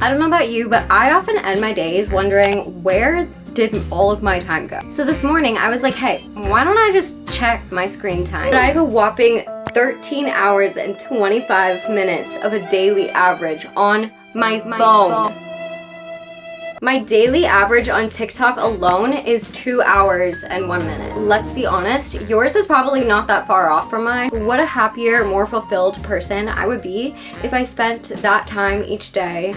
I don't know about you, but I often end my days wondering where did all of my time go? So this morning I was like, hey, why don't I just check my screen time? I have a whopping 13 hours and 25 minutes of a daily average on my phone. My daily average on TikTok alone is 2 hours and 1 minute. Let's be honest, yours is probably not that far off from mine. What a happier, more fulfilled person I would be if I spent that time each day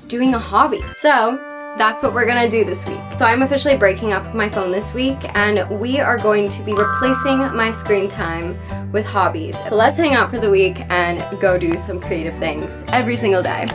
doing a hobby. So that's what we're gonna do this week. So I'm officially breaking up my phone this week, and we are going to be replacing my screen time with hobbies. So let's hang out for the week and go do some creative things every single day.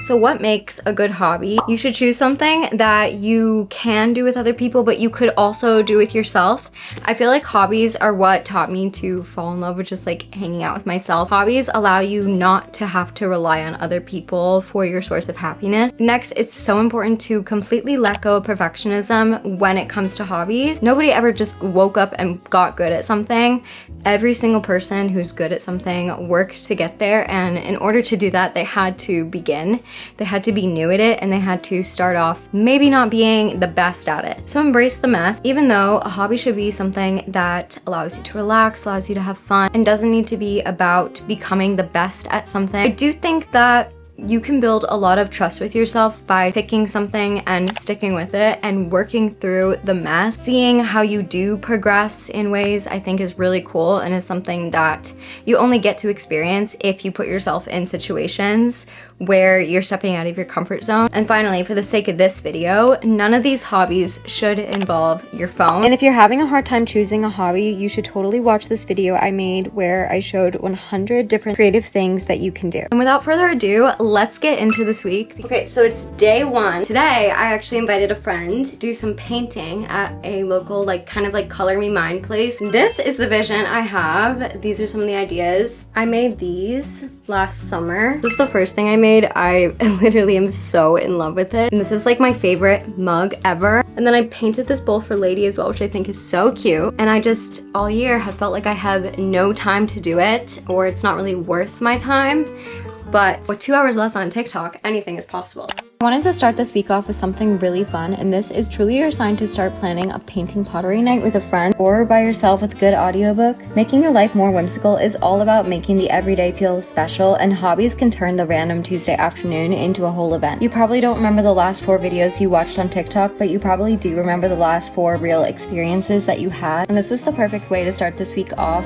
So what makes a good hobby? You should choose something that you can do with other people, but you could also do with yourself. I feel like hobbies are what taught me to fall in love with just like hanging out with myself. Hobbies allow you not to have to rely on other people for your source of happiness. Next, it's so important to completely let go of perfectionism when it comes to hobbies. Nobody ever just woke up and got good at something. Every single person who's good at something worked to get there, and in order to do that, they had to begin. They had to be new at it, and they had to start off maybe not being the best at it. So embrace the mess, even though a hobby should be something that allows you to relax, allows you to have fun, and doesn't need to be about becoming the best at something. I do think that you can build a lot of trust with yourself by picking something and sticking with it and working through the mess. Seeing how you do progress in ways I think is really cool, and is something that you only get to experience if you put yourself in situations where you're stepping out of your comfort zone. And finally, for the sake of this video, none of these hobbies should involve your phone. And if you're having a hard time choosing a hobby, you should totally watch this video I made where I showed 100 different creative things that you can do. And without further ado, let's get into this week. Okay, so it's day one. Today, I actually invited a friend to do some painting at a local, kind of Color Me Mine place. This is the vision I have. These are some of the ideas. I made these last summer. This is the first thing I made. I literally am so in love with it. And this is my favorite mug ever. And then I painted this bowl for Lady as well, which I think is so cute. And I just all year have felt like I have no time to do it, or it's not really worth my time. But with 2 hours less on TikTok, anything is possible. I wanted to start this week off with something really fun, and this is truly your sign to start planning a painting pottery night with a friend or by yourself with a good audiobook. Making your life more whimsical is all about making the everyday feel special, and hobbies can turn the random Tuesday afternoon into a whole event. You probably don't remember the last 4 videos you watched on TikTok, but you probably do remember the last 4 real experiences that you had, and this was the perfect way to start this week off.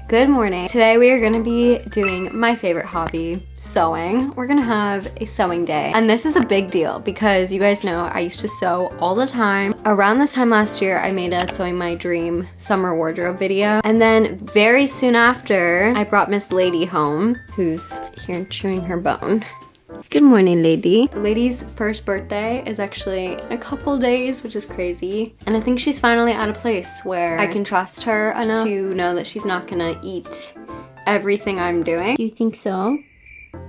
Good morning. Today we are gonna be doing my favorite hobby, sewing. We're gonna have a sewing day. And this is a big deal because you guys know I used to sew all the time. Around this time last year, I made a Sewing My Dream summer wardrobe video. And then very soon after, I brought Miss Lady home, who's here chewing her bone. Good morning, Lady. Lady's first birthday is actually in a couple days, which is crazy. And I think she's finally at a place where I can trust her enough to know that she's not gonna eat everything I'm doing. Do you think so?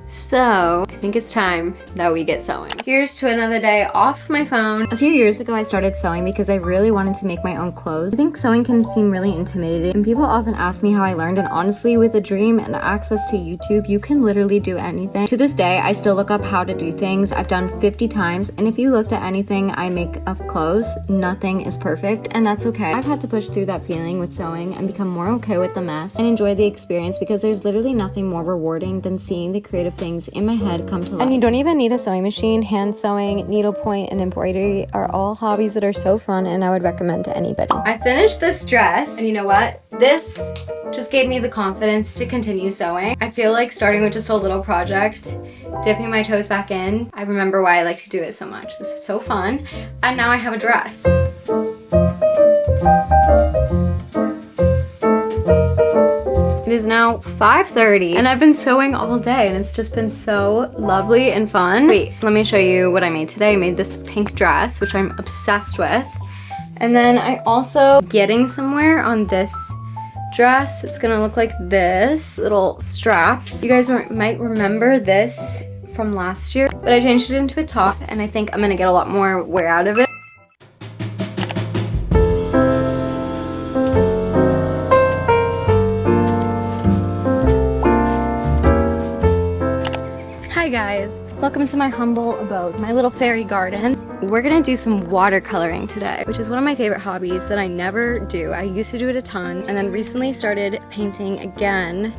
So, I think it's time that we get sewing. Here's to another day off my phone. A few years ago, I started sewing because I really wanted to make my own clothes. I think sewing can seem really intimidating, and people often ask me how I learned, and honestly, with a dream and access to YouTube, you can literally do anything. To this day, I still look up how to do things. I've done 50 times, and if you looked at anything I make of clothes, nothing is perfect, and that's okay. I've had to push through that feeling with sewing and become more okay with the mess and enjoy the experience, because there's literally nothing more rewarding than seeing the creative things in my head come to life. And you don't even need a sewing machine. Hand sewing, needlepoint, and embroidery are all hobbies that are so fun, and I would recommend to anybody. I finished this dress, and you know what? This just gave me the confidence to continue sewing. I feel like starting with just a little project, dipping my toes back in. I remember why I like to do it so much. This is so fun. And now I have a dress. It is now 5:30 and I've been sewing all day, and it's just been so lovely and fun. Wait, let me show you what I made today. I made this pink dress, which I'm obsessed with. And then I also getting somewhere on this dress. It's gonna look like this, little straps. You guys might remember this from last year. but I changed it into a top and I think I'm gonna get a lot more wear out of it. Hi guys, welcome to my humble abode, my little fairy garden. We're gonna do some watercoloring today, which is one of my favorite hobbies that I never do. I used to do it a ton and then recently started painting again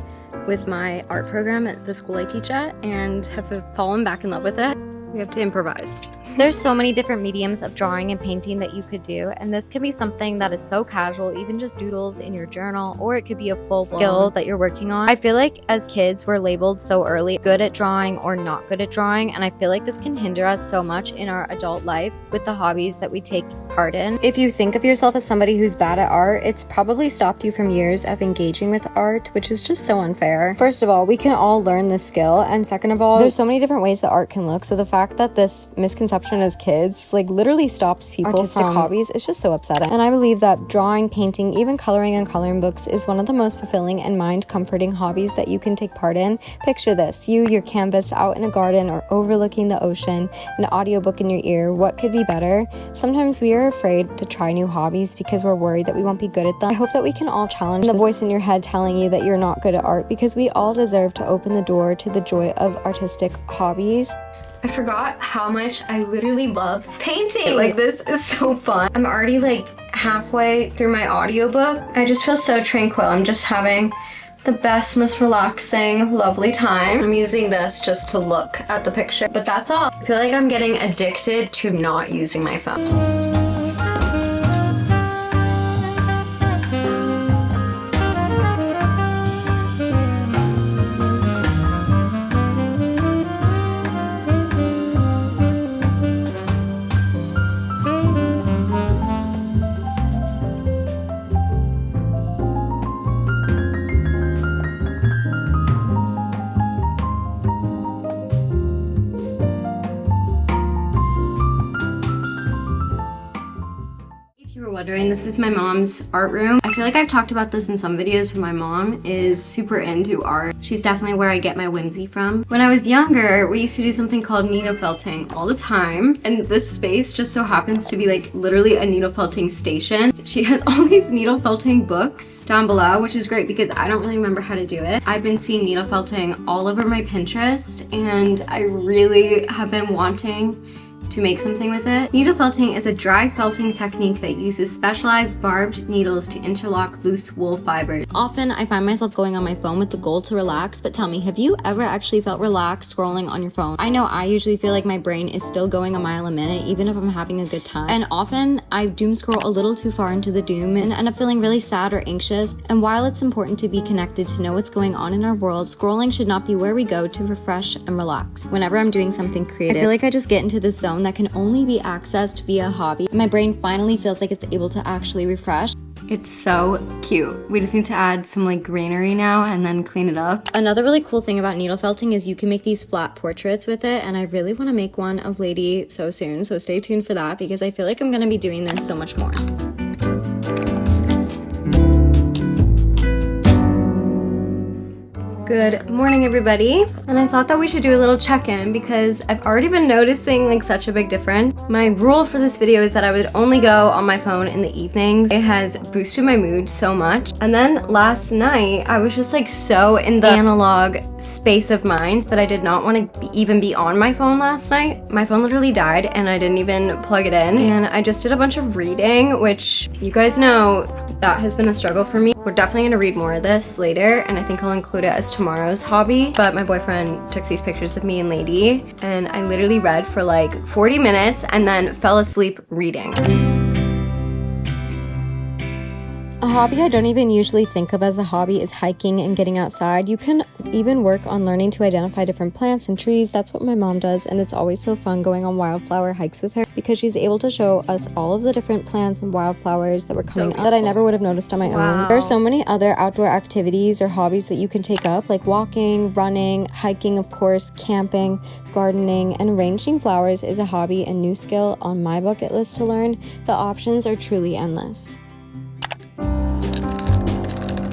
with my art program at the school I teach at and have fallen back in love with it. We have to improvise. There's so many different mediums of drawing and painting that you could do, and this could be something that is so casual, even just doodles in your journal, or it could be a full skill that you're working on. I feel like as kids we're labeled so early good at drawing or not good at drawing, and I feel like this can hinder us so much in our adult life with the hobbies that we take part in. If you think of yourself as somebody who's bad at art, it's probably stopped you from years of engaging with art, which is just so unfair. First of all, we can all learn this skill, and second of all, there's so many different ways that art can look, so the fact that this misconception as kids like literally stops people artistic from hobbies is just so upsetting. And I believe that drawing, painting, even coloring and coloring books is one of the most fulfilling and mind comforting hobbies that you can take part in. Picture this, your canvas out in a garden or overlooking the ocean, an audiobook in your ear. What could be better? Sometimes we are afraid to try new hobbies because we're worried that we won't be good at them. I hope that we can all challenge the voice in your head telling you that you're not good at art, because we all deserve to open the door to the joy of artistic hobbies. I forgot how much I literally love painting. Like, this is so fun. I'm already like halfway through my audiobook. I just feel so tranquil. I'm just having the best, most relaxing, lovely time. I'm using this just to look at the picture, but that's all. I feel like I'm getting addicted to not using my phone. Wondering, this is my mom's art room. I feel like I've talked about this in some videos, but my mom is super into art. She's definitely where I get my whimsy from. When I was younger, we used to do something called needle felting all the time, and this space just so happens to be like literally a needle felting station. She has all these needle felting books down below, which is great because I don't really remember how to do it. I've been seeing needle felting all over my Pinterest, and I really have been wanting to make something with it. Needle felting is a dry felting technique that uses specialized barbed needles to interlock loose wool fibers. Often I find myself going on my phone with the goal to relax, but tell me, have you ever actually felt relaxed scrolling on your phone? I know I usually feel like my brain is still going a mile a minute, even if I'm having a good time. And often I doom scroll a little too far into the doom and end up feeling really sad or anxious. And while it's important to be connected to know what's going on in our world, scrolling should not be where we go to refresh and relax. Whenever I'm doing something creative, I feel like I just get into this zone that can only be accessed via hobby. My brain finally feels like it's able to actually refresh. It's so cute. We just need to add some like greenery now and then clean it up. Another really cool thing about needle felting is you can make these flat portraits with it, and I really want to make one of Lady so soon, so stay tuned for that because I feel like I'm going to be doing this so much more. Good morning, everybody. And I thought that we should do a little check-in because I've already been noticing like such a big difference. My rule for this video is that I would only go on my phone in the evenings. It has boosted my mood so much. And then last night, I was just like so in the analog space of mind that I did not want to even be on my phone last night. My phone literally died and I didn't even plug it in. And I just did a bunch of reading, which you guys know that has been a struggle for me. We're definitely gonna read more of this later, and I think I'll include it as tomorrow's hobby. But my boyfriend took these pictures of me and Lady, and I literally read for like 40 minutes and then fell asleep reading. A hobby I don't even usually think of as a hobby is hiking and getting outside. You can even work on learning to identify different plants and trees. That's what my mom does, and it's always so fun going on wildflower hikes with her because she's able to show us all of the different plants and wildflowers that were coming up that I never would have noticed on my own. There are so many other outdoor activities or hobbies that you can take up, like walking, running, hiking, of course, camping, gardening, and arranging flowers is a hobby and new skill on my bucket list to learn. The options are truly endless.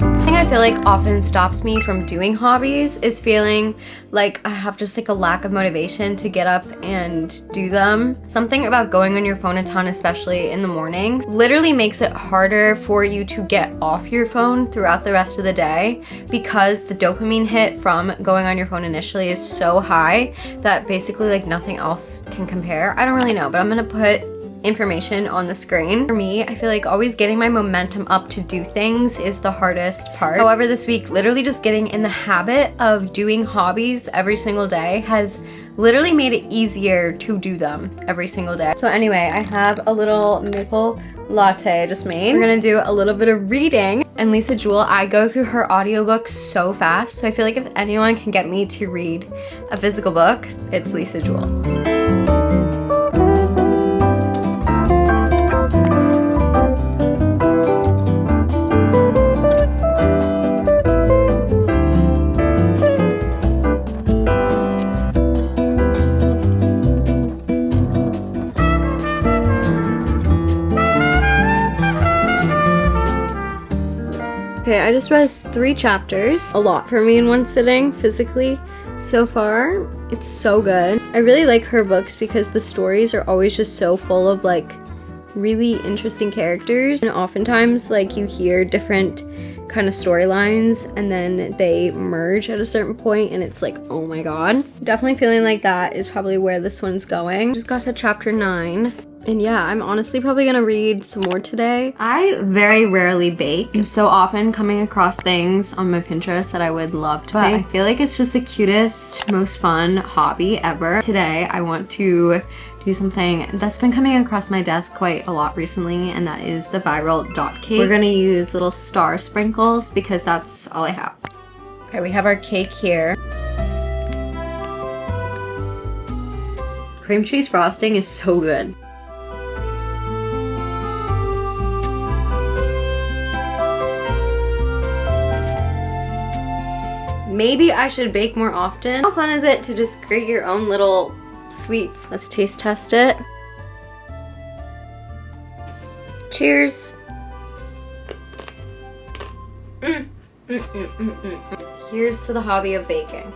I feel like often stops me from doing hobbies is feeling like I have just like a lack of motivation to get up and do them. Something about going on your phone a ton, especially in the morning, literally makes it harder for you to get off your phone throughout the rest of the day, because the dopamine hit from going on your phone initially is so high that basically like nothing else can compare. I don't really know, but I'm gonna put information on the screen. For me, I feel like always getting my momentum up to do things is the hardest part. However, this week, literally just getting in the habit of doing hobbies every single day has literally made it easier to do them every single day. So anyway, I have a little maple latte I just made. We're gonna do a little bit of reading. And Lisa Jewell, I go through her audiobooks so fast, so I feel like if anyone can get me to read a physical book, it's Lisa Jewell. Okay, I just read 3 chapters. A lot for me in one sitting, physically. So far, it's so good. I really like her books because the stories are always just so full of like really interesting characters. And oftentimes like you hear different kind of storylines and then they merge at a certain point and it's like, oh my god. Definitely feeling like that is probably where this one's going. Just got to chapter 9. And yeah, I'm honestly probably gonna read some more today. I very rarely bake. I'm so often coming across things on my Pinterest that I would love to bake. I feel like it's just the cutest, most fun hobby ever. Today, I want to do something that's been coming across my desk quite a lot recently, and that is the viral dot cake. We're gonna use little star sprinkles because that's all I have. Okay, we have our cake here. Cream cheese frosting is so good. Maybe I should bake more often. How fun is it to just create your own little sweets? Let's taste test it. Cheers. Here's to the hobby of baking.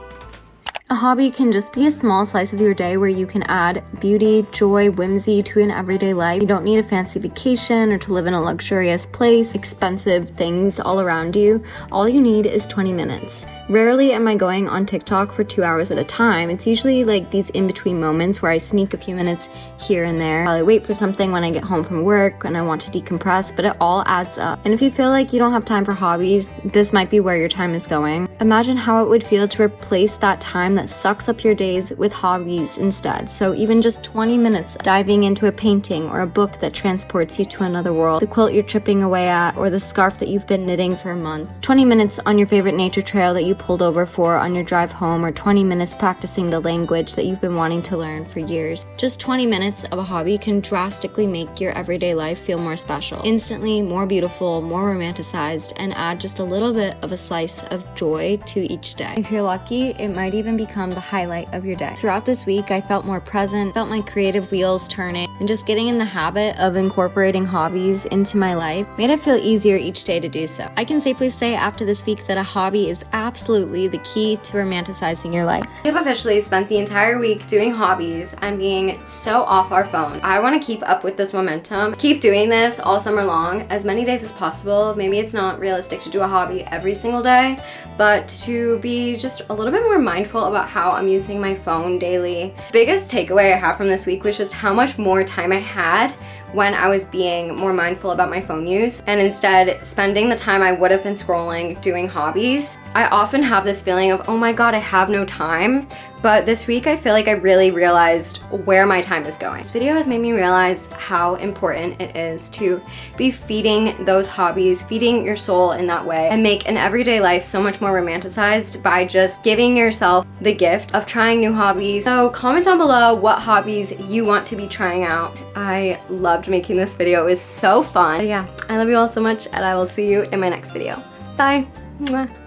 A hobby can just be a small slice of your day where you can add beauty, joy, whimsy to an everyday life. You don't need a fancy vacation or to live in a luxurious place, expensive things all around you. All you need is 20 minutes. Rarely am I going on TikTok for 2 hours at a time. It's usually like these in-between moments where I sneak a few minutes here and there while I wait for something when I get home from work and I want to decompress, but it all adds up. And if you feel like you don't have time for hobbies, this might be where your time is going. Imagine how it would feel to replace that time that sucks up your days with hobbies instead. So even just 20 minutes diving into a painting or a book that transports you to another world, the quilt you're chipping away at, or the scarf that you've been knitting for a month. 20 minutes on your favorite nature trail that you pulled over for on your drive home, or 20 minutes practicing the language that you've been wanting to learn for years. Just 20 minutes of a hobby can drastically make your everyday life feel more special, instantly more beautiful, more romanticized, and add just a little bit of a slice of joy to each day. If you're lucky, it might even become the highlight of your day. Throughout this week, I felt more present, felt my creative wheels turning, and just getting in the habit of incorporating hobbies into my life made it feel easier each day to do so. I can safely say after this week that a hobby is absolutely the key to romanticizing your life. We have officially spent the entire week doing hobbies and being so off our phone. I want to keep up with this momentum, keep doing this all summer long, as many days as possible. Maybe it's not realistic to do a hobby every single day, but to be just a little bit more mindful about how I'm using my phone daily. Biggest takeaway I have from this week was just how much more time I had when I was being more mindful about my phone use and instead spending the time I would have been scrolling doing hobbies. I often have this feeling of, oh my god, I have no time. But this week I feel like I really realized where my time is going. This video has made me realize how important it is to be feeding those hobbies, feeding your soul in that way, and make an everyday life so much more romanticized by just giving yourself the gift of trying new hobbies. So comment down below what hobbies you want to be trying out. I loved making this video. It was so fun. But yeah, I love you all so much and I will see you in my next video. Bye. Mwah.